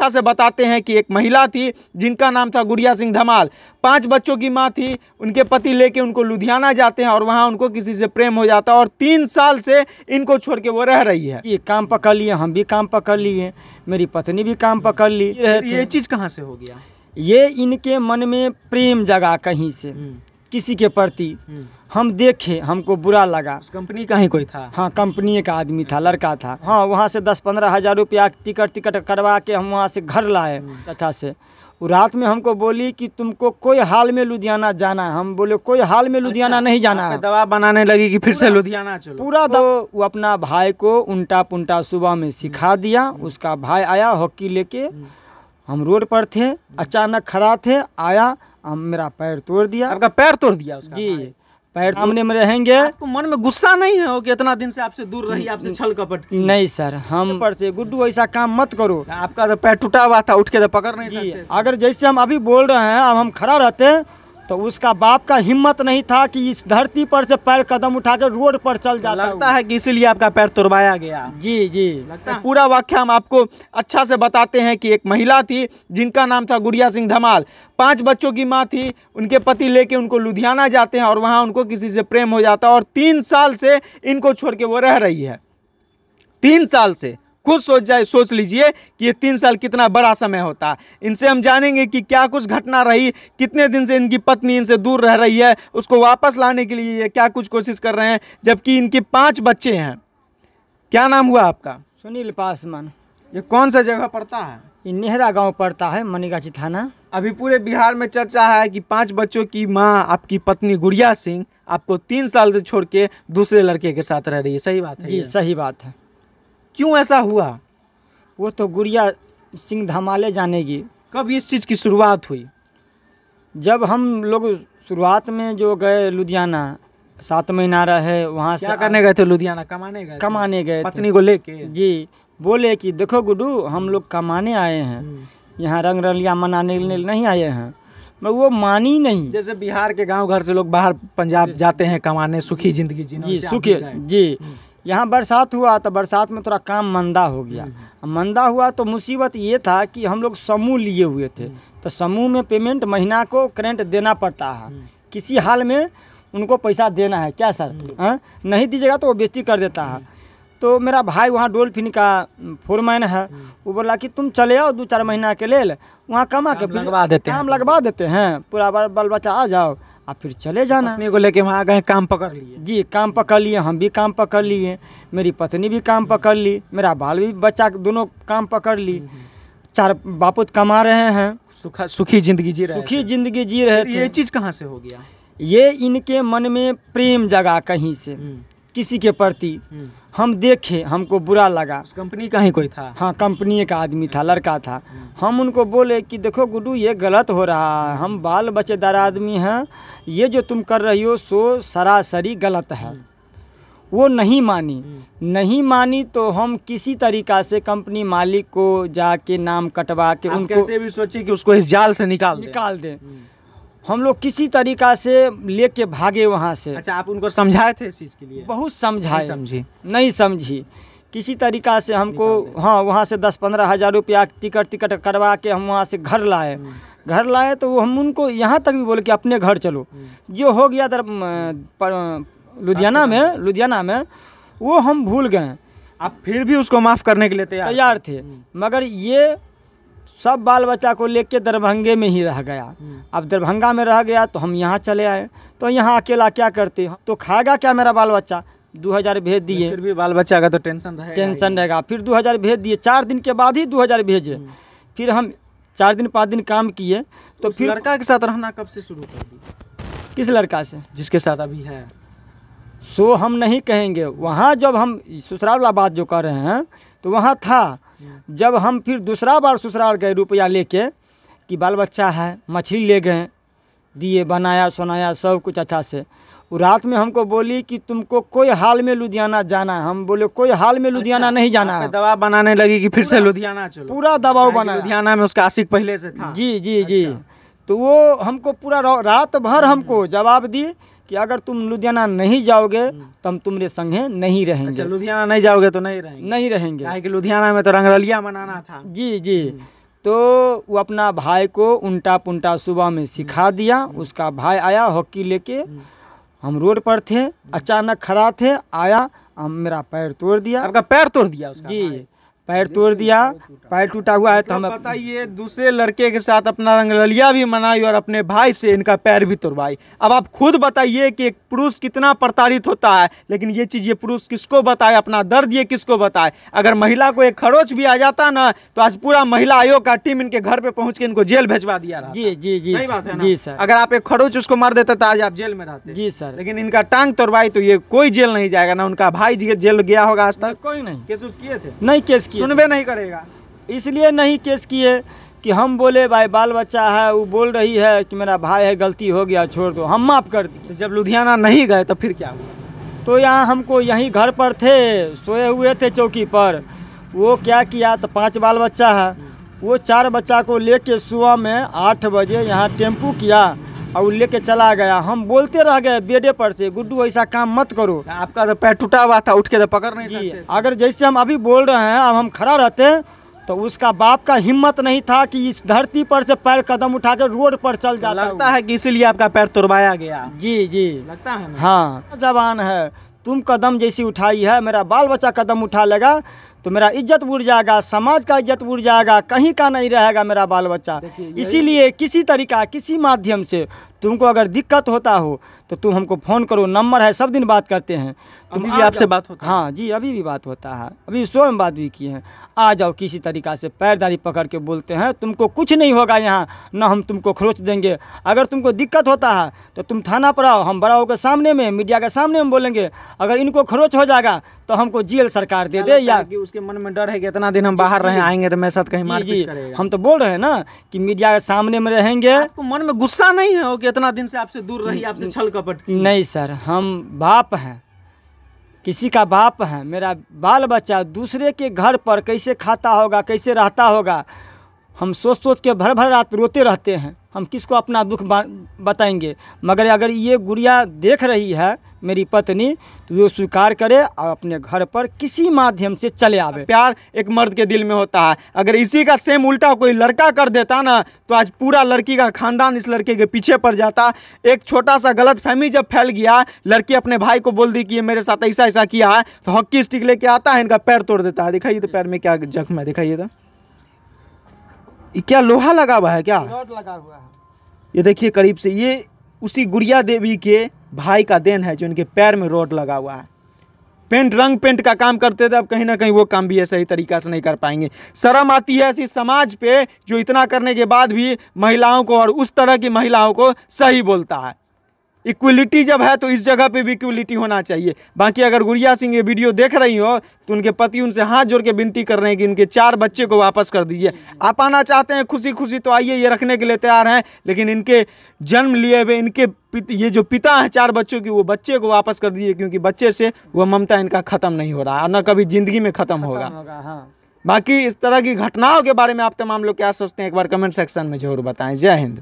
अच्छा से बताते हैं कि एक महिला थी जिनका नाम था गुड़िया सिंह धमाल। 5 बच्चों की माँ थी। उनके पति लेके उनको लुधियाना जाते हैं और वहाँ उनको किसी से प्रेम हो जाता है और 3 साल से इनको छोड़ के वो रह रही है। ये काम पकड़ लिए, हम भी काम पकड़ लिए, मेरी पत्नी भी काम पकड़ ली। ये चीज़ कहाँ से हो गया? ये इनके मन में प्रेम जगा कहीं से किसी के प्रति। हम देखे, हमको बुरा लगा। उस कंपनी का ही कोई था? हाँ, कंपनी का आदमी था, लड़का था। हाँ, वहाँ से 10-15 हज़ार रुपया टिकट करवा के हम वहाँ से घर लाए अच्छा से। वो रात में हमको बोली कि तुमको कोई हाल में लुधियाना जाना है। हम बोले कोई हाल में लुधियाना नहीं जाना है। दवा बनाने लगी कि फिर से लुधियाना चलो। पूरा वो अपना भाई को उल्टा पुल्टा सुबह में सिखा दिया। उसका भाई आया हॉकी लेके, हम रोड पर थे, अचानक खड़ा थे, आया, मेरा पैर तोड़ दिया। आपका पैर तोड़ दिया उसका? जी, पैर सामने में रहेंगे। आपको मन में गुस्सा नहीं है कि इतना दिन से आपसे दूर रही, आपसे छल कपट की? नहीं सर, हम पर से गुड्डू ऐसा काम मत करो। आपका तो पैर टूटा हुआ था, उठ के तो पकड़ नहीं सकते। अगर जैसे हम अभी बोल रहे हैं, अब हम खड़ा रहते तो उसका बाप का हिम्मत नहीं था कि इस धरती पर से पैर कदम उठा कर रोड पर चल जाता। लगता है कि इसीलिए आपका पैर तोड़वाया गया। जी जी, लगता है। पूरा वाक्य हम आपको अच्छा से बताते हैं कि एक महिला थी जिनका नाम था गुड़िया सिंह धमाल। 5 बच्चों की माँ थी। उनके पति लेके उनको लुधियाना जाते हैं और वहाँ उनको किसी से प्रेम हो जाता है और 3 साल से इनको छोड़ के वो रह रही है। 3 साल से। खुद सोच लीजिए कि ये 3 साल कितना बड़ा समय होता है। इनसे हम जानेंगे कि क्या कुछ घटना रही, कितने दिन से इनकी पत्नी इनसे दूर रह रही है, उसको वापस लाने के लिए ये क्या कुछ कोशिश कर रहे हैं, जबकि इनके 5 बच्चे हैं। क्या नाम हुआ आपका? सुनील पासवान। ये कौन सा जगह पड़ता है? ये नेहरा गांव पड़ता है, मनीगाछी थाना। अभी पूरे बिहार में चर्चा है कि 5 बच्चों की माँ आपकी पत्नी गुड़िया सिंह आपको 3 साल से छोड़ के दूसरे लड़के के साथ रह रही है। सही बात है? जी सही बात है। क्यों ऐसा हुआ? वो तो गुड़िया सिंह धमाले जानेगी। कब इस चीज़ की शुरुआत हुई? जब हम लोग शुरुआत में जो गए लुधियाना, 7 महीना रहे वहाँ से। क्या करने गए थे लुधियाना? कमाने गए? कमाने गए पत्नी को लेके? जी, बोले कि देखो गुड्डू, हम लोग कमाने आए हैं, यहाँ रंग रलिया मनाने नहीं आए हैं। मैं वो मानी नहीं। जैसे बिहार के गांव घर से लोग बाहर पंजाब जाते हैं कमाने, सुखी जिंदगी जीने। जी सुखी जी। यहाँ बरसात हुआ तो बरसात में थोड़ा काम मंदा हो गया। मंदा हुआ तो मुसीबत ये था कि हम लोग समूह लिए हुए थे, तो समूह में पेमेंट महीना को करेंट देना पड़ता है। किसी हाल में उनको पैसा देना है क्या सर? नहीं दीजिएगा तो वो बेइज्जती कर देता है। तो मेरा भाई वहाँ डोल्फिन का फोरमैन है, वो बोला कि तुम चले आओ 2-4 महीना के लिए, वहाँ कमा के लगवा देते हैं, काम लगवा देते हैं, पूरा बाल बच्चा आ जाओ, आप फिर चले जाना। पत्नी को लेके वहाँ गए, काम पकड़ लिए? जी, काम पकड़ लिए, हम भी काम पकड़ लिए, मेरी पत्नी भी काम पकड़ ली, मेरा बाल भी बच्चा दोनों काम पकड़ ली। 4 बापूत कमा रहे हैं, सुखी जिंदगी जी रहे, सुखी जिंदगी जी रहे थे। ये चीज़ कहाँ से हो गया? ये इनके मन में प्रेम जगा कहीं से किसी के प्रति। हम देखे, हमको बुरा लगा। उस कंपनी का ही कोई था? हाँ, कंपनी का आदमी था, लड़का था। हम उनको बोले कि देखो गुड्डू, ये गलत हो रहा है, हम बाल बच्चेदार आदमी हैं, ये जो तुम कर रही हो सो सरासरी गलत है। वो नहीं मानी तो हम किसी तरीक़ा से कंपनी मालिक को जाके नाम कटवा के उनको कैसे भी सोचे कि उसको इस जाल से निकाल दें। हम लोग किसी तरीक़ा से लेके भागे वहाँ से। अच्छा, आप उनको समझाए थे इस चीज़ के लिए? बहुत समझाए, नहीं समझी किसी तरीक़ा से हमको। हाँ, वहाँ से 10-15 हज़ार रुपया टिकट करवा के हम वहाँ से घर लाए तो हम उनको यहाँ तक भी बोले कि अपने घर चलो। जो हो गया लुधियाना में वो हम भूल गए। आप फिर भी उसको माफ़ करने के लिए तैयार थे, मगर ये सब बाल बच्चा को लेके दरभंगे में ही रह गया। अब दरभंगा में रह गया तो हम यहाँ चले आए, तो यहाँ अकेला क्या करते, तो खाएगा क्या मेरा बाल बच्चा? 2000 भेज दिए। फिर भी बाल बच्चा का तो टेंशन रहेगा। फिर 2000 भेज दिए, 4 दिन के बाद ही 2000 भेजे। फिर हम 4 दिन 5 दिन काम किए तो फिर लड़का के साथ रहना कब से शुरू कर दी? किस लड़का से? जिसके साथ अभी है। सो हम नहीं कहेंगे। वहाँ जब हम ससुराल वाला बात जो कर रहे हैं तो वहाँ था। जब हम फिर दूसरा बार ससुराल गए रुपया लेके कि बाल बच्चा है, मछली ले गए, दिए, बनाया सुनाया सब कुछ अच्छा से। वो रात में हमको बोली कि तुमको कोई हाल में लुधियाना जाना है। हम बोले कोई हाल में लुधियाना नहीं जाना है। दबाव बनाने लगी कि फिर से लुधियाना चलो। पूरा दबाव बना। लुधियाना में उसका आशिक पहले से था। जी। तो वो हमको पूरा रात भर हमको जवाब दी कि अगर तुम लुधियाना नहीं जाओगे तो हम तुम्हारे संगे नहीं रहेंगे। लुधियाना नहीं जाओगे तो नहीं रहेंगे। काहे कि लुधियाना में तो रंगरलिया मनाना था। जी। तो वो अपना भाई को उल्टा पुल्टा सुबह में सिखा दिया। उसका भाई आया हॉकी लेके, हम रोड पर थे, अचानक खड़ा थे, आया, मेरा पैर तोड़ दिया। आपका पैर तोड़ दिया उसका? जी, पैर तोड़ दिया, पैर टूटा हुआ है। तो हम बताइए, दूसरे लड़के के साथ अपना रंगरलिया भी मनाई और अपने भाई से इनका पैर भी तोड़वाई। अब आप खुद बताइए कि एक पुरुष कितना प्रताड़ित होता है, लेकिन ये चीज़ ये पुरुष किसको बताए, अपना दर्द ये किसको बताए? अगर महिला को एक खरोच भी आ जाता ना, तो आज पूरा महिला आयोग का टीम इनके घर पे पहुंच के इनको जेल भेजवा दिया रहता। जी जी जी, सही बात है ना? जी सर। अगर आप एक खरोच उसको मार देते तो आज आप जेल में रहते। जी सर। लेकिन इनका टांग तोड़वाई तो ये कोई जेल नहीं जाएगा ना, उनका भाई जेल गया होगा आज तक? कोई नहीं केस उस किए थे? नहीं केस किए, सुनबे नहीं करेगा। इसलिए नहीं केस किए कि हम बोले भाई बाल बच्चा है, वो बोल रही है कि मेरा भाई है, गलती हो गया, छोड़ दो, हम माफ़ कर दिए। तो जब लुधियाना नहीं गए तो फिर क्या हुआ? तो यहाँ हमको यहीं घर पर थे, सोए हुए थे चौकी पर। वो क्या किया, तो 5 बाल बच्चा है, वो 4 बच्चा को लेके सुबह में 8 बजे यहाँ टेम्पू किया और लेके चला गया। हम बोलते रह गए बेडे पर से, गुड्डू ऐसा काम मत करो। आपका तो पैर टूटा हुआ था, उठ के तो पकड़ नहीं जी, सकते। अगर जैसे हम अभी बोल रहे हैं, अब हम खड़ा रहते तो उसका बाप का हिम्मत नहीं था कि इस धरती पर से पैर कदम उठा कर रोड पर चल जाता। लगता है कि इसीलिए आपका पैर तोड़वाया गया। जी जी, लगता है ना? हाँ, जवान है, तुम कदम जैसी उठाई है, मेरा बाल बच्चा कदम उठा लेगा तो मेरा इज्जत उड़ जाएगा, समाज का इज्जत उड़ जाएगा, कहीं का नहीं रहेगा मेरा बाल बच्चा। इसीलिए किसी तरीका, किसी माध्यम से तुमको अगर दिक्कत होता हो तो तुम हमको फ़ोन करो, नंबर है, सब दिन बात करते हैं। तुम भी आपसे बात होता है? हाँ जी, अभी भी बात होता है, अभी सुबह में बात भी किए हैं। आ जाओ, किसी तरीक़ा से पैरदारी पकड़ के बोलते हैं, तुमको कुछ नहीं होगा यहाँ, ना हम तुमको खरोच देंगे। अगर तुमको दिक्कत होता है तो तुम थाना पर आओ, हम बड़ाओं के सामने में, मीडिया के सामने में बोलेंगे। अगर इनको खरोच हो जाएगा तो हमको जेल सरकार दे दे, या कि उसके मन में डर है कि इतना दिन हम बाहर रहे, आएंगे तो मेरे साथ कहीं मारपीट करेगा। हम तो बोल रहे हैं ना कि मीडिया के सामने में रहेंगे। आपको मन में गुस्सा नहीं है कि इतना दिन से आपसे दूर रही, आपसे छल कपट की? नहीं सर, हम बाप हैं, किसी का बाप है। मेरा बाल बच्चा दूसरे के घर पर कैसे खाता होगा, कैसे रहता होगा, हम सोच सोच के भर भर रात रोते रहते हैं। हम किसको अपना दुख बताएंगे? मगर अगर ये गुड़िया देख रही है, मेरी पत्नी, तो वो स्वीकार करे और अपने घर पर किसी माध्यम से चले आवे। प्यार एक मर्द के दिल में होता है, अगर इसी का सेम उल्टा कोई लड़का कर देता ना, तो आज पूरा लड़की का खानदान इस लड़के के पीछे पड़ जाता। एक छोटा सा गलत फहमी जब फैल गया, लड़की अपने भाई को बोल दी कि ये मेरे साथ ऐसा ऐसा किया है, तो हॉकी स्टिक लेके आता है, इनका पैर तोड़ देता है। दिखाइए तो पैर में क्या जख्म है, दिखाइए तो। क्या लोहा लगा हुआ है क्या? रॉड लगा हुआ है। ये देखिए करीब से, ये उसी गुड़िया देवी के भाई का देन है जो इनके पैर में रॉड लगा हुआ है। रंग पेंट का काम करते थे, अब कहीं ना कहीं वो काम भी सही तरीका से नहीं कर पाएंगे। शर्म आती है ऐसी समाज पे जो इतना करने के बाद भी महिलाओं को और उस तरह की महिलाओं को सही बोलता है। इक्वलिटी जब है तो इस जगह पे भी इक्वलिटी होना चाहिए। बाकी अगर गुड़िया सिंह ये वीडियो देख रही हो तो उनके पति उनसे हाथ जोड़ के विनती कर रहे हैं कि उनके 4 बच्चे को वापस कर दीजिए। आप आना चाहते हैं खुशी खुशी तो आइए, ये रखने के लिए तैयार हैं, लेकिन इनके जन्म लिए हुए इनके ये जो पिता हैं 4 बच्चों की, वो बच्चे को वापस कर दीजिए, क्योंकि बच्चे से वो ममता इनका ख़त्म नहीं हो रहा और न कभी ज़िंदगी में ख़त्म होगा। हाँ। बाकी इस तरह की घटनाओं के बारे में आप तमाम लोग क्या सोचते हैं, एक बार कमेंट सेक्शन में जरूर बताएं। जय हिंद।